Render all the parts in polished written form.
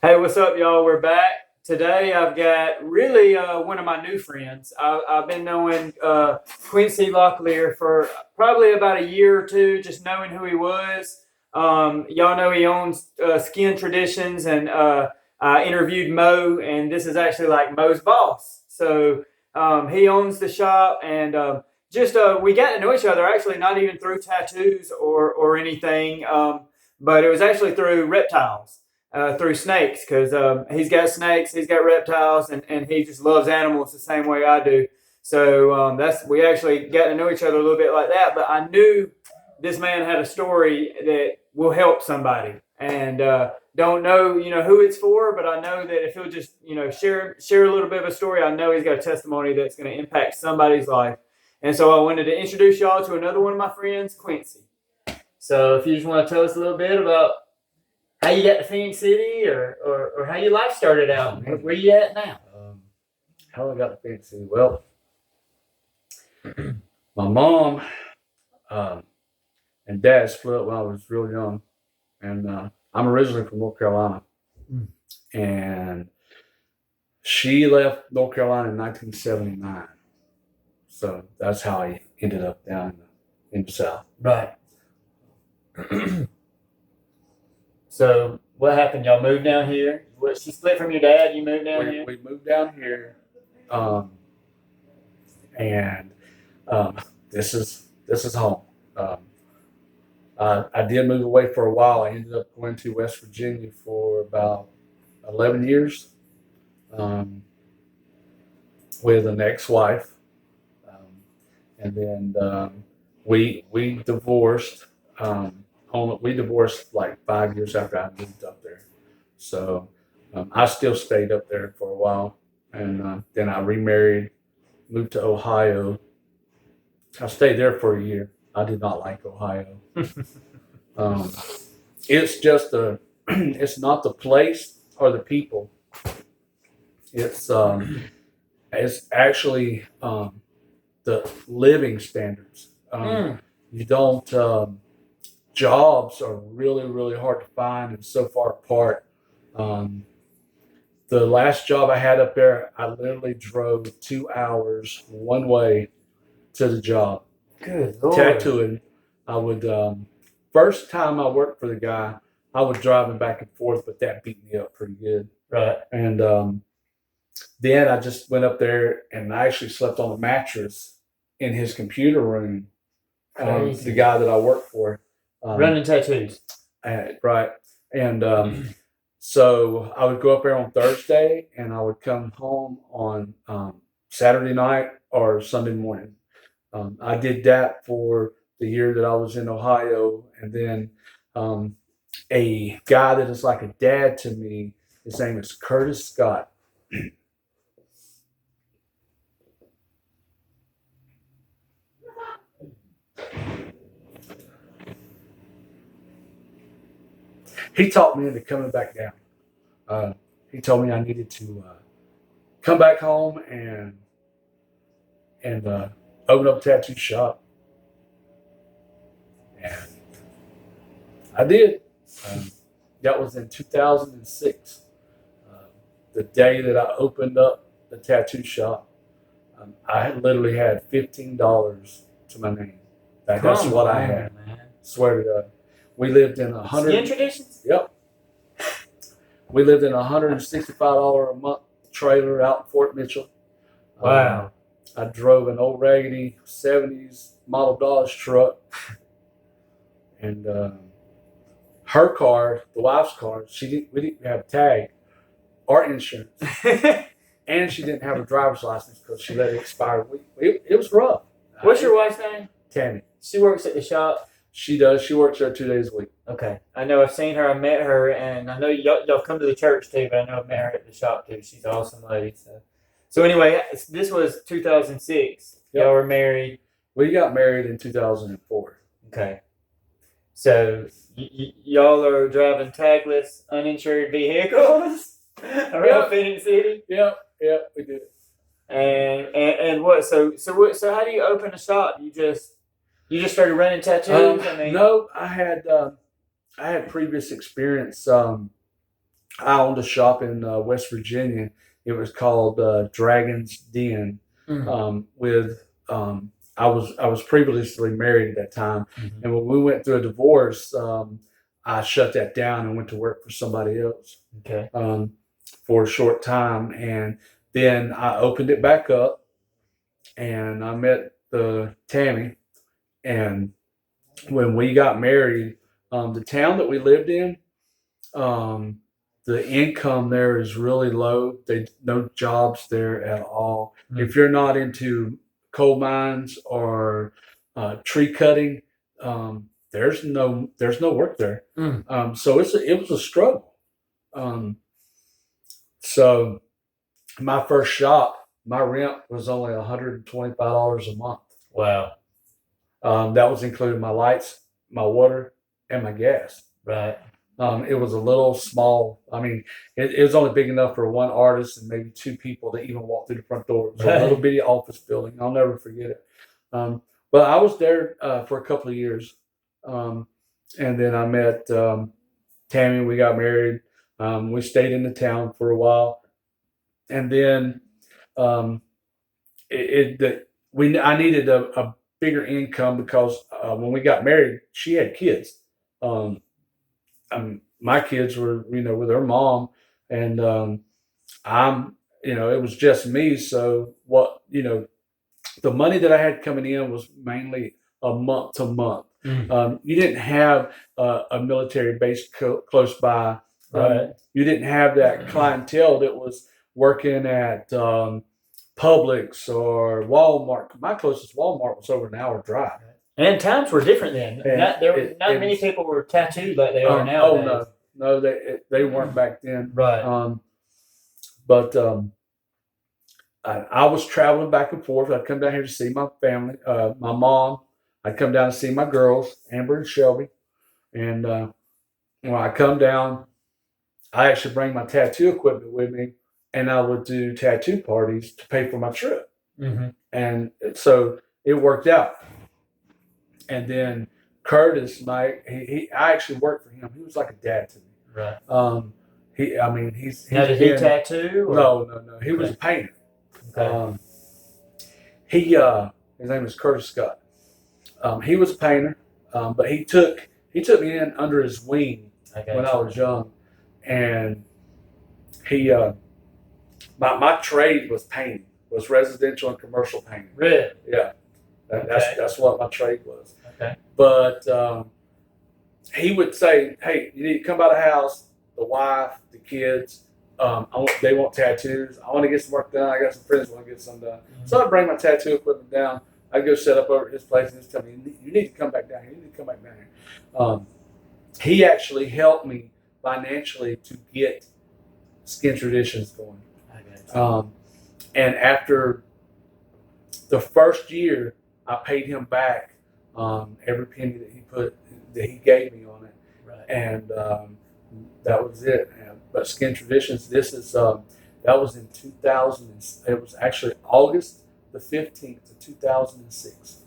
Hey, what's up, y'all? We're back. Today I've got really one of my new friends. I've been knowing Quincey Locklear for probably about a year or two, just knowing who he was. Y'all know he owns Skin Traditions, and I interviewed Mo, and this is actually like Mo's boss. So he owns the shop, and just we got to know each other actually, not even through tattoos or anything, but it was actually through reptiles, through snakes, because he's got snakes, he's got reptiles, and he just loves animals the same way I do. So that's we actually got to know each other a little bit like that. But I knew this man had a story that will help somebody, and don't know who it's for, but I know that if he'll just share a little bit of a story, I know he's got a testimony that's going to impact somebody's life. And so I wanted to introduce y'all to another one of my friends, Quincey. So if you just want to tell us a little bit about how you got to Phoenix City, or how your life started out. Where you at now? How I got to Phoenix City? Well, my mom and dad split up when I was real young, and I'm originally from North Carolina, and she left North Carolina in 1979. So that's how I ended up down in the South. Right. So what happened? Y'all moved down here? What, she split from your dad? You moved down here? We moved down here, and this is home. I did move away for a while. I ended up going to West Virginia for about 11 years with an ex-wife, and then we divorced. We divorced like 5 years after I moved up there. So I still stayed up there for a while, and then I remarried, moved to Ohio. I stayed there for a year. I did not like Ohio. It's just it's not the place or the people. It's actually the living standards. You don't. Jobs are really, really hard to find and so far apart. The last job I had up there, I literally drove 2 hours one way to the job. Good Lord. Tattooing. I would, first time I worked for the guy, I was driving back and forth, but that beat me up pretty good. Right. And then I just went up there and I actually slept on a mattress in his computer room. The guy that I worked for. Running tattoos. Right. And so I would go up there on Thursday and I would come home on Saturday night or Sunday morning. I did that for the year that I was in Ohio. And then a guy that is like a dad to me, his name is Curtis Scott. He talked me into coming back down. He told me I needed to come back home and open up a tattoo shop, and I did. That was in 2006. The day that I opened up the tattoo shop, I literally had $15 to my name. That's what I had. Man. Swear to God. We lived in Skin Traditions? Yep. We lived in a $165 a month trailer out in Fort Mitchell. Wow. I drove an old raggedy 70s model Dodge truck. And her car, the wife's car, we didn't have a tag or insurance. And she didn't have a driver's license because she let it expire. It was rough. What's your wife's name? Tammy. She works at the shop? She does. She works there 2 days a week. Okay. I know I've seen her. I met her, and I know y'all come to the church too, but I know I've met her at the shop too. She's an awesome lady. So anyway, this was 2006. Yep. Y'all were married. We got married in 2004. Okay. So y'all are driving tagless, uninsured vehicles around Phoenix City? Yep, we did. And what? So how do you open a shop? You just started running tattoos? No, I had previous experience I owned a shop in West Virginia. It was called Dragon's Den. With I was previously married at that time, Mm-hmm. and when we went through a divorce, I shut that down and went to work for somebody else Okay. for a short time, and then I opened it back up, and I met Tammy, and when we got married, the town that we lived in. Um, the income there is really low. They no jobs there at all. If you're not into coal mines or tree cutting, there's no work there. Mm. So it was a struggle. Um, so my first shop, my rent was only $125 a month. Wow. That was including my lights, my water, and my gas. Right. It was a little small. I mean, it was only big enough for one artist and maybe two people to even walk through the front door. It was a little bitty office building. I'll never forget it. But I was there for a couple of years. And then I met Tammy. We got married. We stayed in the town for a while. And then um, I needed a bigger income because when we got married, she had kids. Um, my kids were, with their mom, and it was just me. So the money that I had coming in was mainly a month to month. You didn't have a military base close by. Right. You didn't have that clientele that was working at Publix or Walmart. My closest Walmart was over an hour drive. And times were different then. Not many people were tattooed like they are now. Oh no, they weren't back then. Right. But I was traveling back and forth. I'd come down here to see my family, my mom. I'd come down to see my girls, Amber and Shelby. And when I come down, I actually bring my tattoo equipment with me, and I would do tattoo parties to pay for my trip. Mm-hmm. And so it worked out. And then Curtis, I actually worked for him. He was like a dad to me. Right. He's now, did he tattoo? Or? No. He was a painter. Okay. His name was Curtis Scott. He was a painter, but he took me in under his wing when I was young, and my trade was painting, was residential and commercial painting. Really? Yeah. That's what my trade was. Okay. But he would say, "Hey, you need to come by the house. The wife, the kids, they want tattoos. I want to get some work done. I got some friends who want to get some done." Mm-hmm. So I'd bring my tattoo equipment down. I'd go set up over at his place, and he'd tell me, "You need to come back down here. You need to come back down here." He actually helped me financially to get Skin Traditions going. And after the first year, I paid him back every penny that he gave me on it, right. And that was it. But Skin Traditions, that was in 2000. It was actually August the 15th of 2006.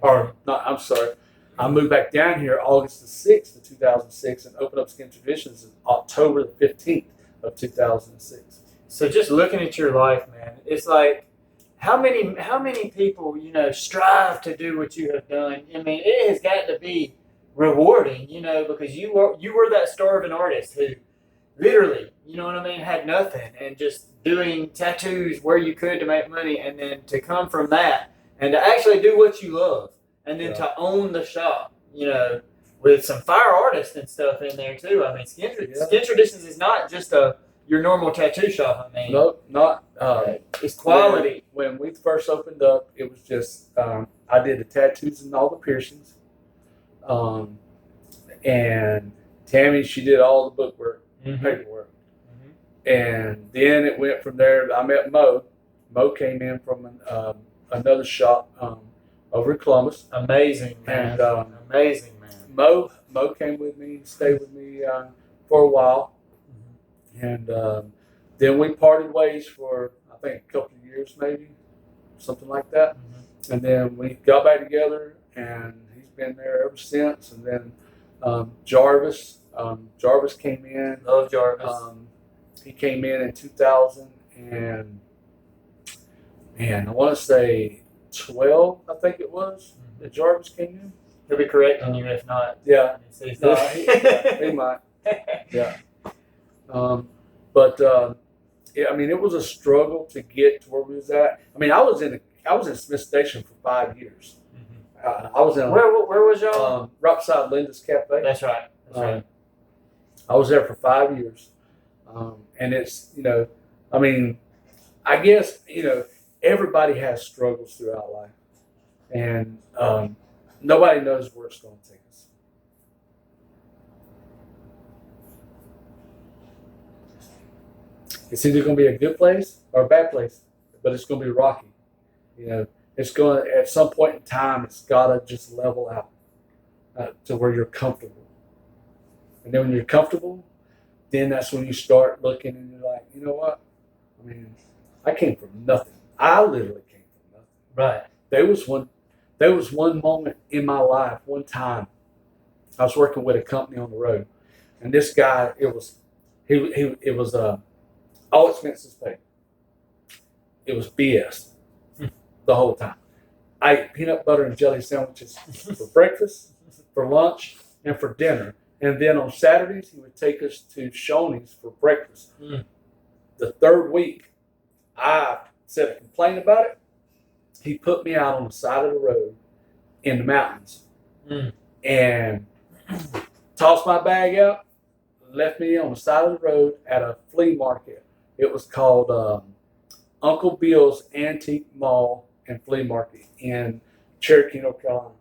Or not? I'm sorry. I moved back down here August the 6th of 2006 and opened up Skin Traditions in October the 15th of 2006. So just looking at your life, man, it's like how many people strive to do what you have done. I mean, it has got to be rewarding, because you were that starving artist who literally, had nothing and just doing tattoos where you could to make money, and then to come from that and to actually do what you love, and then to own the shop, with some fire artists and stuff in there too. I mean, Skin Traditions is not just your normal tattoo shop. I mean, no, not. It's quality. When we first opened up, it was just I did the tattoos and all the piercings, and Tammy, she did all the bookwork, paperwork, and then it went from there. I met Mo. Mo came in from another shop over in Columbus. Amazing, man. And amazing, man. Mo came with me, stayed with me for a while, and then we parted ways for I think a couple of years, maybe something like that. And then we got back together, and he's been there ever since. And then Jarvis came in. Love Jarvis. He came in 2000 and man, I want to say 12, I think it was, that Jarvis came in. He'll be correcting you if not. Yeah. No, He might. Yeah. But yeah, I mean, it was a struggle to get to where we was at. I mean, I was in Smith Station for 5 years. I was in where was y'all? right beside Linda's Cafe. That's right. That's right. I was there for 5 years, and it's I mean, I guess everybody has struggles throughout life, and nobody knows where it's going to take us. It's either going to be a good place or a bad place, but it's going to be rocky. It's going to, at some point in time, it's got to just level out to where you're comfortable. And then when you're comfortable, then that's when you start looking and you're like, you know what? I mean, I came from nothing. I literally came from nothing. Right. There was one moment in my life, one time, I was working with a company on the road, and this guy, it was all expenses paid. It was BS the whole time. I ate peanut butter and jelly sandwiches for breakfast, for lunch, and for dinner. And then on Saturdays, he would take us to Shoney's for breakfast. The third week, I said a complaint about it. He put me out on the side of the road in the mountains and tossed my bag out, left me on the side of the road at a flea market. It was called Uncle Bill's Antique Mall and Flea Market in Cherokee, North Carolina.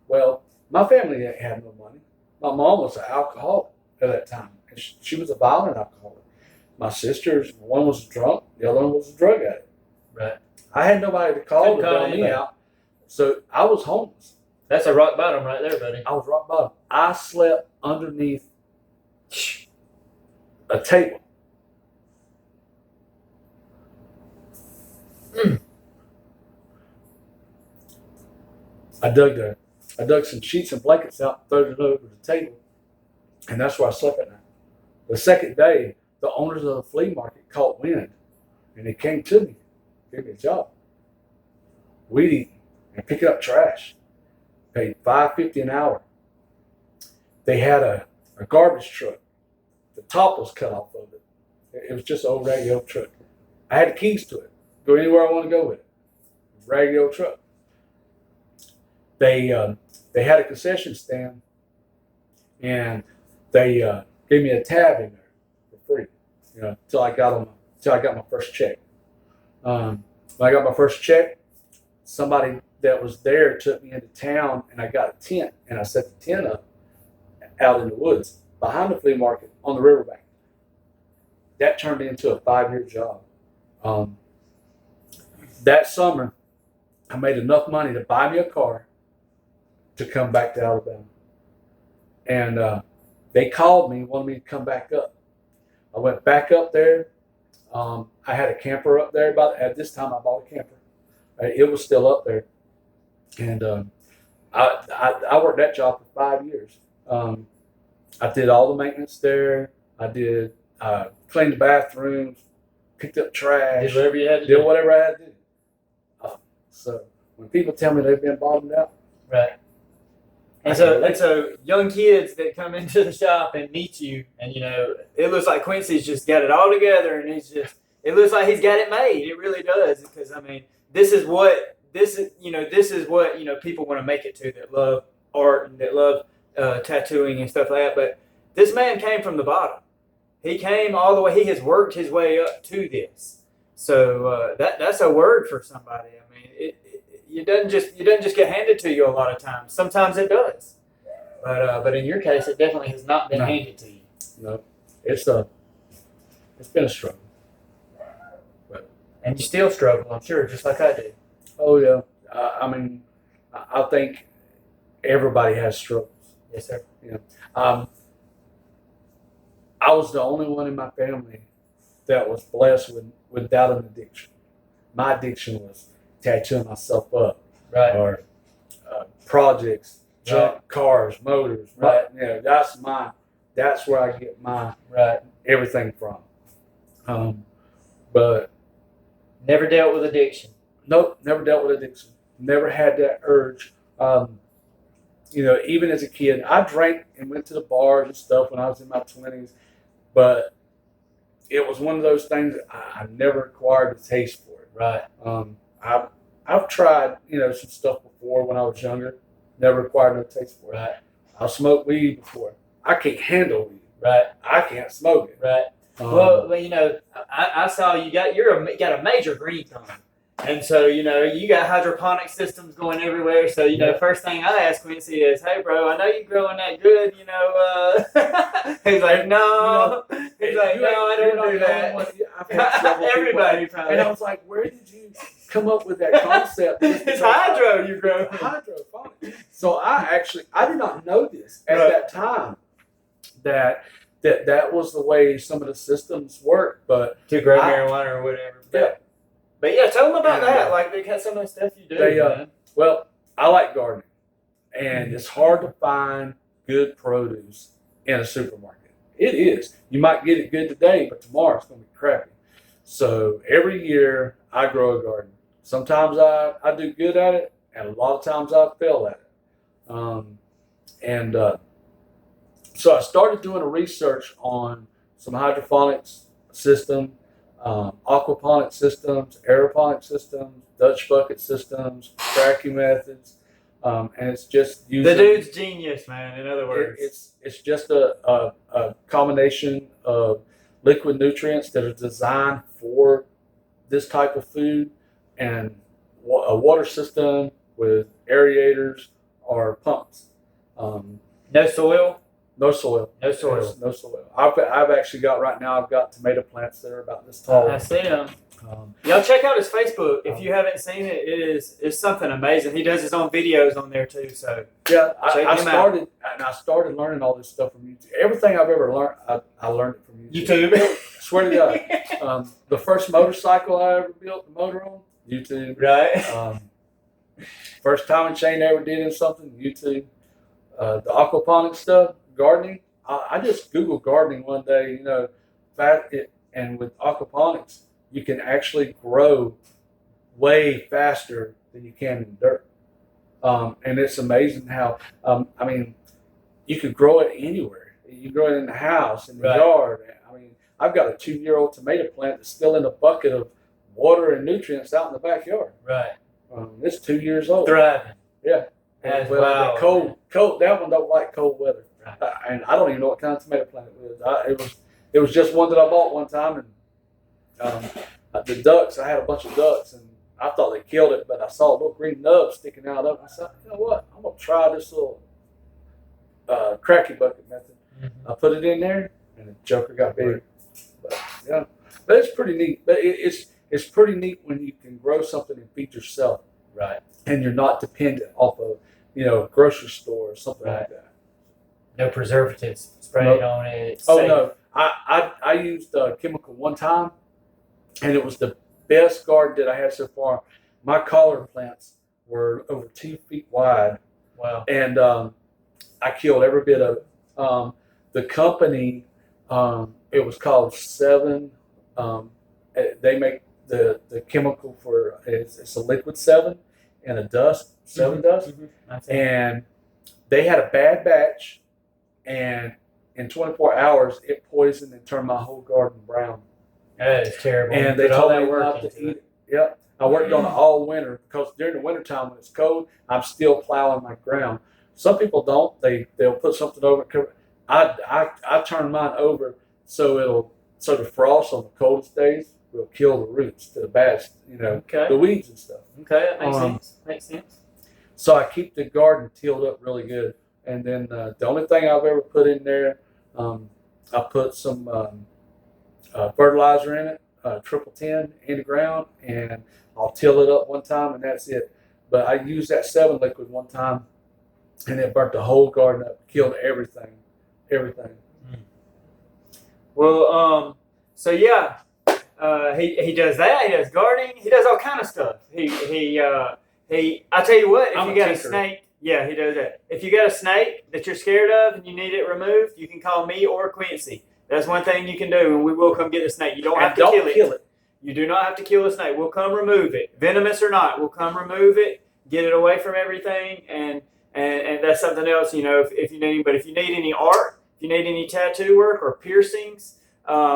Well, my family had no money. My mom was an alcoholic at that time. And she was a violent alcoholic. My sisters, one was drunk, the other one was a drug addict. Right. I had nobody to call to bail me out. So I was homeless. That's a rock bottom right there, buddy. I was rock bottom. I slept underneath a table. I dug some sheets and blankets out, threw it over the table, and that's where I slept at night. The second day, the owners of the flea market caught wind, and they came to me, gave me a job. Weed eating and picking up trash. Paid $5.50 an hour. They had a garbage truck. The top was cut off of it. It was just an old raggedy old truck. I had the keys to it. Go anywhere I want to go with it. Raggedy old truck. They had a concession stand, and they gave me a tab in there for free, till I got my first check. When I got my first check, somebody that was there took me into town, and I got a tent, and I set the tent up out in the woods behind the flea market on the riverbank. That turned into a 5-year job. That summer, I made enough money to buy me a car to come back to Alabama. And they called me, wanted me to come back up. I went back up there. I had a camper up there. At this time, I bought a camper. It was still up there. And I worked that job for 5 years. I did all the maintenance there. I did cleaned the bathrooms, picked up trash. Did whatever you had to do. Did whatever I had to do. So when people tell me they've been bottomed out. Right. And so young kids that come into the shop and meet you, and it looks like Quincey's just got it all together, and it looks like he's got it made. It really does, because I mean, this is what people want to make it to, that love art and that love tattooing and stuff like that. But this man came from the bottom. He came all the way. He has worked his way up to this. So that's a word for somebody. I mean, it doesn't just get handed to you a lot of times. Sometimes it does, but in your case, it definitely has not been handed to you. No, it's been a struggle. And you still struggle, I'm sure, just like I do. Oh yeah, I mean, I think everybody has struggles. Yes, sir. I was the only one in my family that was blessed without an addiction. My addiction was tattooing myself up, right? Or projects, junk, cars, motors, right? That's where I get my everything from. But Never dealt with addiction. nope, never dealt with addiction. Never had that urge. Even as a kid, I drank and went to the bars and stuff when I was in my 20s, but it was one of those things that I never acquired the taste for it. Right. I've tried, some stuff before when I was younger, never acquired no taste for it. Right. I've smoked weed before. I can't handle weed. Right. I can't smoke it. Right. Well, I saw you got got a major green thumb, and so you got hydroponic systems going everywhere. So Yeah. first thing I ask Quincy is, "Hey, bro, I know you're growing that good. He's like, no. He's like, no, I don't do that. I've had several Everybody people, probably. and I was like, where did you come up with that concept? It's hydro you grow. Hydroponic. So I did not know this at Right. that time that was the way some of the systems work. But To grow marijuana or whatever. Yeah. But yeah, tell them about And, that. Like they got some of the stuff you do. they, well, I like gardening, and it's hard to find good produce in a supermarket. It is. You might get it good today, but tomorrow it's going to be crappy. So every year I grow a garden. Sometimes I do good at it, and a lot of times I fail at it. So I started doing a research on some hydroponics system, aquaponic systems, aeroponic systems, Dutch bucket systems, cracking methods, and it's just using. The dude's genius, man. In other words, It's just a combination of liquid nutrients that are designed for this type of food, and a water system with aerators or pumps. no soil. No soil. No soil. No soil. I've actually got right now. I've got tomato plants that are about this tall. I see them. Y'all check out his Facebook if you haven't seen it. It's something amazing. He does his own videos on there too. So yeah, check I him started learning all this stuff from YouTube. Everything I've ever learned, I learned it from YouTube. YouTube. I swear to God. The first motorcycle I ever built the motor on, YouTube. Right. First timing chain I ever did in something, YouTube. The aquaponic stuff, gardening. I just Googled gardening one day, and with aquaponics, you can actually grow way faster than you can in dirt. And it's amazing how, you could grow it anywhere. You grow it in the house, in the Right. yard. I've got a 2-year-old tomato plant that's still in a bucket of water and nutrients out in the backyard. Right. It's 2 years old. Thriving. Yeah. That's Well, wow. cold. That one don't like cold weather. Right. And I don't even know what kind of tomato plant it was. It was just one that I bought one time, and the ducks. I had a bunch of ducks, and I thought they killed it, but I saw a little green nub sticking out of it. I said, you know what? I'm gonna try this little cracky bucket method. Mm-hmm. I put it in there, and the joker got big. But it's pretty neat. But it's pretty neat when you can grow something and feed yourself. Right. And you're not dependent off of, grocery store or something like that. No preservatives sprayed on it. It's Oh safe. no, I used chemical one time, and it was the best garden that I had so far. My collard plants were over 2 feet wide, Wow. and I killed every bit of it. The company, it was called Seven. They make the chemical for it's a liquid 7 and a dust 7 dust, Mm-hmm. and they had a bad batch, and in 24 hours it poisoned and turned my whole garden brown. That is terrible. And they Put all told that me work not to into eat it. it. Yep. I worked on it all winter because during the wintertime when it's cold, I'm still plowing my ground. Some people don't. They'll put something over it. I turn mine over so the frost on the coldest days will kill the roots, the bad, Okay. the weeds and stuff. Okay, that makes Um, sense. Makes sense. So I keep the garden tilled up really good. And then the only thing I've ever put in there, I put some fertilizer in it, 1010 in the ground, and I'll till it up one time, and that's it. But I used that 7 liquid one time, and it burnt the whole garden up, killed everything. Well, so yeah, he does that. He does gardening. He does all kind of stuff. I tell you what, if I'm you a got a tinkerer. snake, yeah, he does that. If you got a snake that you're scared of and you need it removed, you can call me or Quincy. That's one thing you can do, and we will come get the snake. You don't have to kill it. You do not have to kill the snake. We'll come remove it, venomous or not. We'll come remove it, get it away from everything, and that's something else. You know, if you need, but if you need any art, if you need any tattoo work or piercings,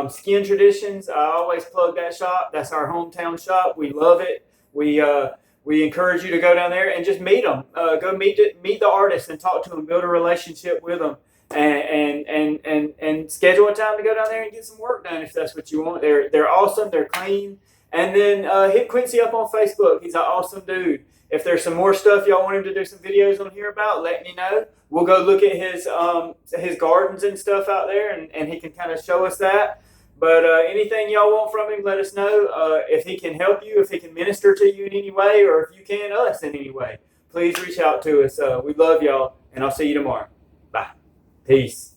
skin traditions, I always plug that shop. That's our hometown shop. We love it. We encourage you to go down there and just meet them. Go meet the artists and talk to them, build a relationship with them, and schedule a time to go down there and get some work done if that's what you want. They're awesome. They're clean. And then hit Quincey up on Facebook. He's an awesome dude. If there's some more stuff y'all want him to do some videos on here about, let me know. We'll go look at his gardens and stuff out there, and he can kind of show us that. But anything y'all want from him, let us know. If he can help you, if he can minister to you in any way, or if you can us in any way, please reach out to us. We love y'all, and I'll see you tomorrow. Bye. Peace.